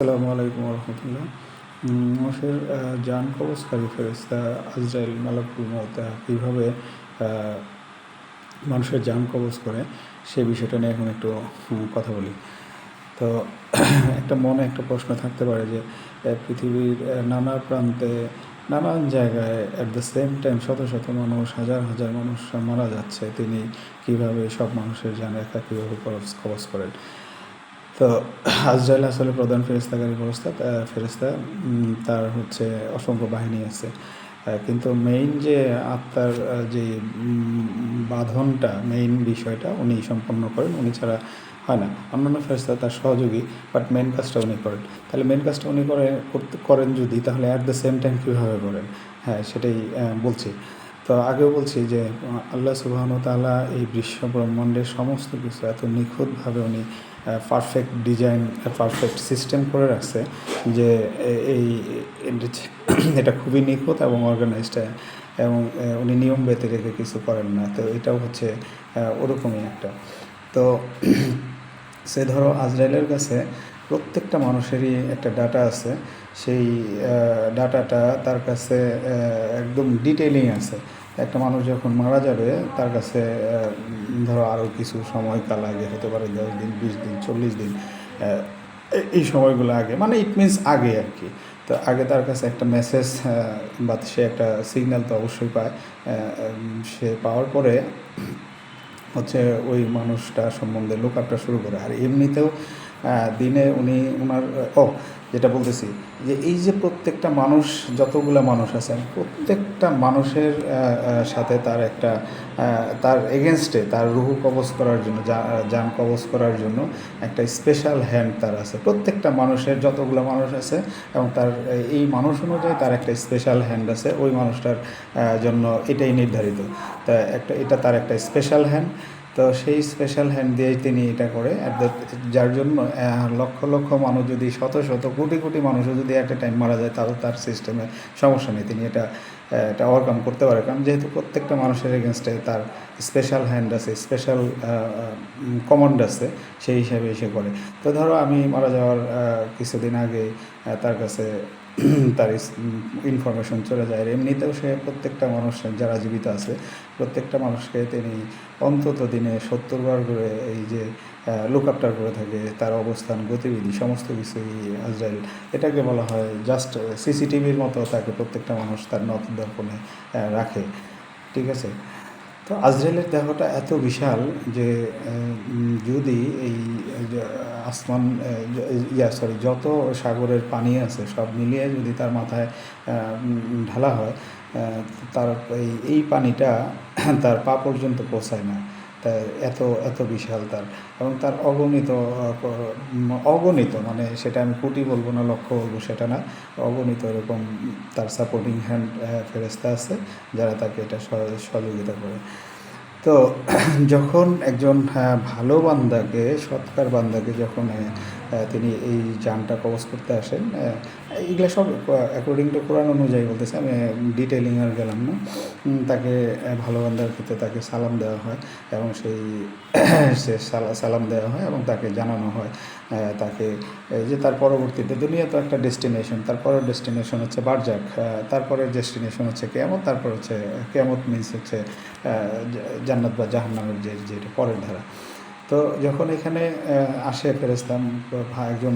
আসসালামু আলাইকুম রহমতুল্লাহ। মানুষের জান কবজকারী ফেরেশতা আজরাইল মালাকুল মউত কীভাবে মানুষের জান কবজ করে সে বিষয়টা নিয়ে এখন একটু কথা বলি। তো একটা মনে একটা প্রশ্ন থাকতে পারে যে পৃথিবীর নানা প্রান্তে নানান জায়গায় অ্যাট দ্য সেম টাইম শত শত মানুষ হাজার হাজার মানুষ মারা যাচ্ছে, তিনি কীভাবে সব মানুষের জান একা কীভাবে কবজ করেন। তো আজরাইল আসলে প্রধান ফেরেশতাকারী ফেরেশতা, তার হচ্ছে অসংখ্য বাহিনী আছে, কিন্তু মেইন যে আত্মার যে বাঁধনটা, মেইন বিষয়টা উনি সম্পন্ন করেন, উনি ছাড়া হয় না। অন্যান্য ফেরেশতা তার সহযোগী, বাট মেইন কাজটা উনি করেন। তাহলে মেইন কাজটা উনি করেন যদি, তাহলে অ্যাট দ্য সেম টাইম কীভাবে করেন? হ্যাঁ, সেটাই বলছি। তো আগেও বলছি যে আল্লাহ সুবহানাহু ওয়া তাআলা এই বিশ্ব ব্রহ্মাণ্ডের সমস্ত কিছু এত নিখুঁতভাবে উনি পারফেক্ট ডিজাইন, পারফেক্ট সিস্টেম করে রাখছে যে এই এটা খুবই নিখুঁত এবং অর্গানাইজড, এবং উনি নিয়ম বেঁধে রেখে কিছু করেন না। তো এটাও হচ্ছে ওরকমই একটা। তো সে ধরো আজরাইলের কাছে প্রত্যেকটা মানুষেরই একটা ডাটা আছে, সেই ডাটাটা তার কাছে একদম ডিটেইলিং আছে। একটা মানুষ যখন মারা যাবে তার কাছে ধরো আরও কিছু সময়কাল আগে হতে পারে, 10 দিন, 20 দিন, 40 দিন, এই সময়গুলো আগে, মানে ইট মিনস আগে আর কি। তো আগে তার কাছে একটা মেসেজ বা সে একটা সিগন্যাল তো অবশ্যই পায়। সে পাওয়ার পরে হচ্ছে ওই মানুষটা সম্বন্ধে লুক আপটা শুরু করে। আর এমনিতেও দিনে উনি ওনার যেটা বলতেছি যে এই যে প্রত্যেকটা মানুষ, যতগুলো মানুষ আছেন, প্রত্যেকটা মানুষের সাথে তার একটা তার এগেনস্টে তার রুহু কবজ করার জন্য, জান কবজ করার জন্য একটা স্পেশাল হ্যান্ড তার আছে। প্রত্যেকটা মানুষের যতগুলো মানুষ আছে এবং তার এই মানুষ অনুযায়ী তার একটা স্পেশাল হ্যান্ড আছে ওই মানুষটার জন্য, এটাই নির্ধারিত। তা এটা তার একটা স্পেশাল হ্যান্ড। তো সেই স্পেশাল হ্যান্ড দিয়েই তিনি এটা করে, যার জন্য লক্ষ লক্ষ মানুষ যদি, শত শত কোটি কোটি মানুষও যদি একটা টাইম মারা যায়, তাহলে তার সিস্টেমে সমস্যা নেই, তিনি এটা ওভারকাম করতে পারে। কারণ যেহেতু প্রত্যেকটা মানুষের এগেনস্টে তার স্পেশাল হ্যান্ড আছে, স্পেশাল কমান্ড আছে, সেই হিসাবে এসে করে। তো ধরো আমি মারা যাওয়ার কিছুদিন আগে তার কাছে তার ইনফরমেশন চলে যায়। আর এমনিতেও সে প্রত্যেকটা মানুষ যারা জীবিত আছে প্রত্যেকটা মানুষকে তিনি অন্তত দিনে 70 বার করে এই যে লুক আপটার করে থাকে, তার অবস্থান, গতিবিধি সমস্ত কিছুই আজরাইল, এটাকে বলা হয় জাস্ট সিসিটিভির মতো তাকে প্রত্যেকটা মানুষ তার নজরদারপণে রাখে। ঠিক আছে? তো আজরাইলের দেহটা এত বিশাল যে যদি এই আসমান যত সাগরের পানি আছে সব মিলিয়ে যদি তার মাথায় ঢালা হয়, তার এই পানিটা তার পা পর্যন্ত পৌঁছায় না। তা এত বিশাল তার, এবং তার অগণিত, মানে সেটা আমি কোটি বলবো না, লক্ষ বলবো সেটা না, অগণিত এরকম তার সাপোর্টিং হ্যান্ড ফেরেশতা আছে যারা তাকে এটা সহযোগিতা করে। তো যখন একজন ভালো বান্দাকে, সৎকার বান্দাকে যখন তিনি এই জানটা কবজ করতে আসেন, এগুলো সব অ্যাকর্ডিং টু কোরআন অনুযায়ী বলতেছে, আমি ডিটেলিং আর গেলাম না। তাকে ভালো বান্দার ক্ষেত্রে তাকে সালাম দেওয়া হয়, এবং সে সালাম দেওয়া হয় এবং তাকে জানানো হয় তাকে যে তার পরবর্তীতে দুনিয়া তো একটা ডেস্টিনেশন, তারপরের ডেস্টিনেশন হচ্ছে বারজাখ, তারপরের ডেস্টিনেশন হচ্ছে কিয়ামত, তারপর হচ্ছে কিয়ামত মিনস হচ্ছে জান্নাত বা জাহান্নামের যেটা পরের ধারা। তো যখন এখানে আসে ফেরেশতা একজন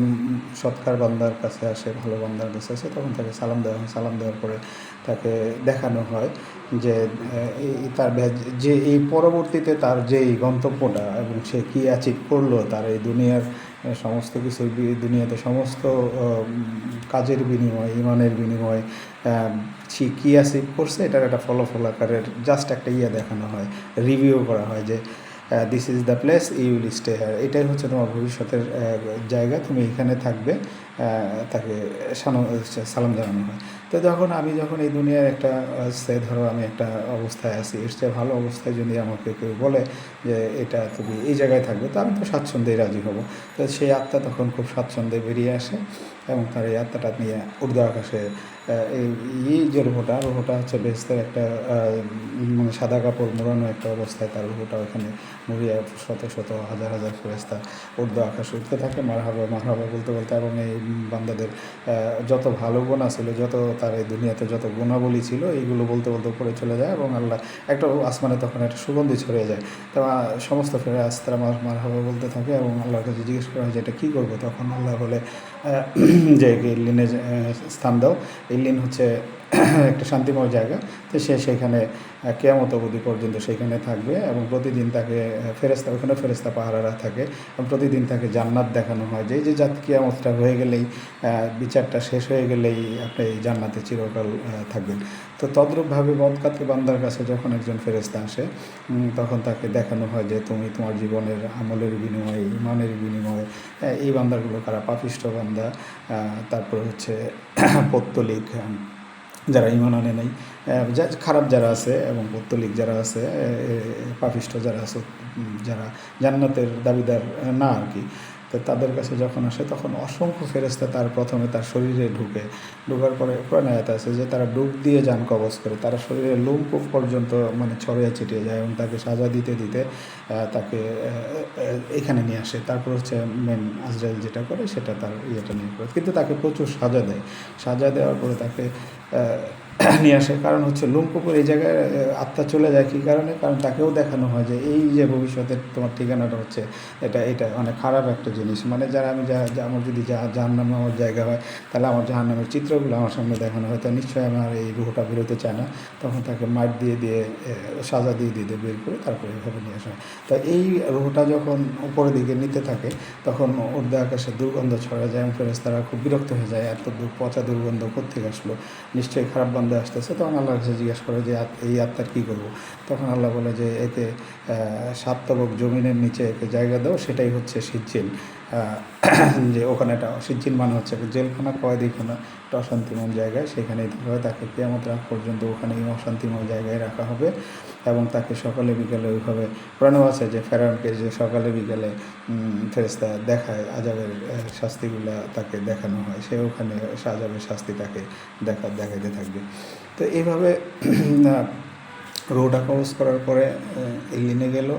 সৎকার বান্দার কাছে আসে, ভালো বান্দার কাছে আসে, তখন তাকে সালাম দেওয়া হয়। সালাম দেওয়ার পরে তাকে দেখানো হয় যে তার যে এই পরবর্তীতে তার যে এই গন্তব্যটা এবং সে কী অ্যাচিভ করলো, তার এই দুনিয়ার সমস্ত কিছু, দুনিয়াতে সমস্ত কাজের বিনিময়ে, ইমানের বিনিময়ে সে কী অ্যাচিভ করছে, এটার একটা ফলাফল আকারের জাস্ট একটা দেখানো হয়, রিভিউ করা হয় যে this is the place you will stay here, এটাই হচ্ছে তোমার ভবিষ্যতের জায়গা, তুমি এখানে থাকবে, তাকে সালাম জানানো হয়। তো আমি যখন এই দুনিয়ার একটা ধরো আমি একটা অবস্থায় আছি, এর চেয়ে ভালো অবস্থায় যদি আমাকে কেউ বলে যে এটা তুমি এই জায়গায় থাকবে, তো আমি তো স্বাচ্ছন্দ্যেই রাজি হব। তো সেই আত্মা তখন খুব স্বাচ্ছন্দ্যে বেরিয়ে আসে, এবং তার এই আত্মাটা নিয়ে ঊর্ধ্ব আকাশে এই যে রুহটা হচ্ছে বেহেশতের একটা মানে সাদা কাপড় মোড়ানো একটা অবস্থায় তার রুহটা ওখানে মুড়িয়ে শত শত হাজার হাজার ফেরেশতা ঊর্ধ্ব আকাশে উঠতে থাকে মারহাবা মারহাবা বলতে বলতে, এবং এই বান্দাদের যত ভালো গুণা ছিল, যত তার এই দুনিয়াতে যত গুণাবলী ছিল, এইগুলো বলতে বলতে উপরে চলে যায়, এবং আল্লাহ একটা আসমানে তখন একটা সুগন্ধি ছড়িয়ে যায়। তো সমস্ত ফেরেশতারা মারহাবা বলতে থাকে, এবং আল্লাহর কাছে জিজ্ঞেস করা হয় যে এটা কী করবো। তখন আল্লাহ বলে যে ইল্লিনে স্থান দাও। ইল্লিন হচ্ছে একটা শান্তিময় জায়গা। তো সে সেখানে কিয়ামত অবধি পর্যন্ত সেখানে থাকবে, এবং প্রতিদিন তাকে ফেরেশতা, ওখানে ফেরেশতা পাহারারা থাকে, এবং প্রতিদিন তাকে জান্নাত দেখানো হয় যে কিয়ামতটা হয়ে গেলেই, বিচারটা শেষ হয়ে গেলেই আপনি এই জান্নাতে চিরকাল থাকবেন। তো তদ্রূপভাবে বদকাতে বান্দার কাছে যখন একজন ফেরেশতা আসে, তখন তাকে দেখানো হয় যে তুমি তোমার জীবনের আমলের বিনিময়ে, ইমানের বিনিময়ে, এই বান্দাগুলো কারা, পাপিষ্ঠ বান্দা, তারপর হচ্ছে পৌত্তলিক, যারা ইমান আনে নাই, খারাপ যারা আছে, এবং পৌত্তলিক যারা আছে, পাপিষ্ঠ যারা আছে, যারা জান্নাতের দাবিদার না আর কি। তো তাদের কাছে যখন আসে তখন অসংখ্য ফেরেশতা তার প্রথমে তার শরীরে ঢোকার পরে কোরআনে আয়াত আছে যে তারা ডুব দিয়ে যান কবজ করে, তারা শরীরে লোমকূপ পর্যন্ত মানে ছড়িয়ে ছিটিয়ে যায়, এবং তাকে সাজা দিতে দিতে তাকে এখানে নিয়ে আসে। তারপর হচ্ছে মেন আজরাইল যেটা করে সেটা তার ইয়েটা নিয়ে করে, কিন্তু তাকে প্রচুর সাজা দেয়। সাজা দেওয়ার পরে তাকে নিয়ে আসে, কারণ হচ্ছে লোমকূপের এই জায়গায় আত্মা চলে যায় কী কারণে, কারণ তাকেও দেখানো হয় যে এই যে ভবিষ্যতের তোমার ঠিকানাটা হচ্ছে এটা অনেক খারাপ একটা জিনিস। মানে যারা আমি আমার যদি জাহান্নামে আমার জায়গা হয়, তাহলে আমার জাহান্নামের চিত্রগুলো আমার সামনে দেখানো হয়, তো নিশ্চয়ই আমার এই রুহটা বেরোতে চায় না। তখন তাকে মার দিয়ে সাজা দিয়ে বের করে তারপরে এভাবে নিয়ে আসা হয়। তো এই রুহটা যখন উপরের দিকে নিতে থাকে, তখন ঊর্ধ্ব আকাশে দুর্গন্ধ ছড়া যায়, এবং ফেরেশতারা খুব বিরক্ত হয়ে যায়, এত পচা দুর্গন্ধ কোত্থেকে আসলো, নিশ্চয়ই খারাপ বান্দা আসতেছে। তখন আল্লাহর কাছে জিজ্ঞেস করে যে এই আত্মার কী করবো। তখন আল্লাহ বলে যে একে 7 তবক জমিনের নিচে একে জায়গা দাও, সেটাই হচ্ছে সিজ্জিন। যে ওখানে একটা সিজ্জিন মানে হচ্ছে জেলখানা, কয়েদিখানা, একটা অশান্তিময় জায়গায়, সেখানেই থাকা হয়। তাকে কিয়ামত রাত পর্যন্ত ওখানেই অশান্তিময় জায়গায় রাখা হবে, এবং তাকে সকালে বিকালে ওইভাবে কোরআনেও আছে যে ফেরাউনকে যে সকালে বিকালে ফেরেশতা দেখায়, আযাবের শাস্তিগুলা তাকে দেখানো হয়, সে ওখানে আযাবের শাস্তি তাকে দেখাইতে থাকবে। তো এইভাবে রোটা কবজ করার পরে ইল্লিনে গেল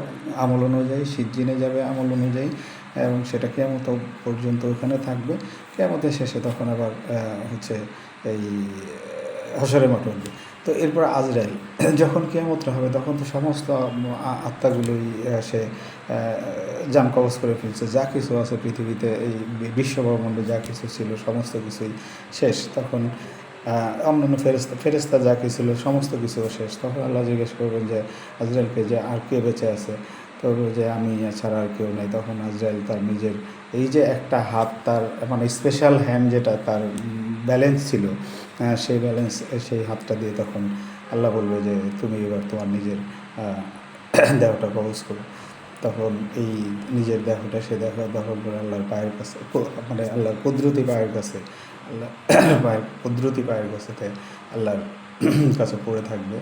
আমল অনুযায়ী, সিজ্জিনে যাবে আমল অনুযায়ী, এবং সেটা কিয়ামত পর্যন্ত ওখানে থাকবে। কিয়ামতের শেষে তখন আবার হচ্ছে এই হাশরে মাঠ উঠবে। তো এরপর আজরাইল যখন কিয়ামতটা হবে, তখন তো সমস্ত আত্মাগুলোই সে জান কবজ করে ফেলছে, যা কিছু আছে পৃথিবীতে, এই বিশ্বব্রহ্মাণ্ডে যা কিছু ছিল সমস্ত কিছুই শেষ। তখন অন্যান্য ফেরেশতা যা কিছু ছিল সমস্ত কিছু শেষ। তখন আল্লাহ জিজ্ঞেস করবেন যে আজরাইলকে যে আর কে বেঁচে আছে, তো যে আমি ছাড়া আর কেউ নেই। তখন আজরাইল তার নিজের এই যে একটা হাত, তার মানে স্পেশাল হ্যান্ড যেটা তার ব্যালেন্স ছিল, সেই হাতটা দিয়ে তখন আল্লাহ বলবে যে তুমি এবার তোমার নিজের দেহটা কবজ করো। তখন এই নিজের দেহটা সে দখল করে আল্লাহর পায়ের কাছে, মানে আল্লাহর কুদরতি পায়ের কাছে, আল্লাহ কুদরতি পায়ের কাছেতে আল্লাহর কাছে পড়ে থাকবে।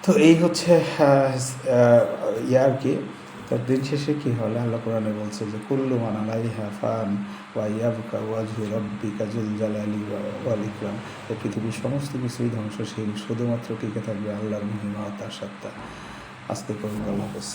তো এই হচ্ছে আর কি। তার দিন শেষে কী হলে আল্লাহ কোরআনে বলছে যে কুল্লু মান আলাইহা ফান ওয়া ইয়াবকা ওয়াজহু রাব্বিকা যুল জালালি ওয়াল ইকরাম। এই পৃথিবীর সমস্ত কিছুই ধ্বংসশীল, শুধুমাত্র টিকে থাকবে আল্লাহর মহিমা ও তার সত্তা। আজকে করুন, আল্লাহ হাফেজ।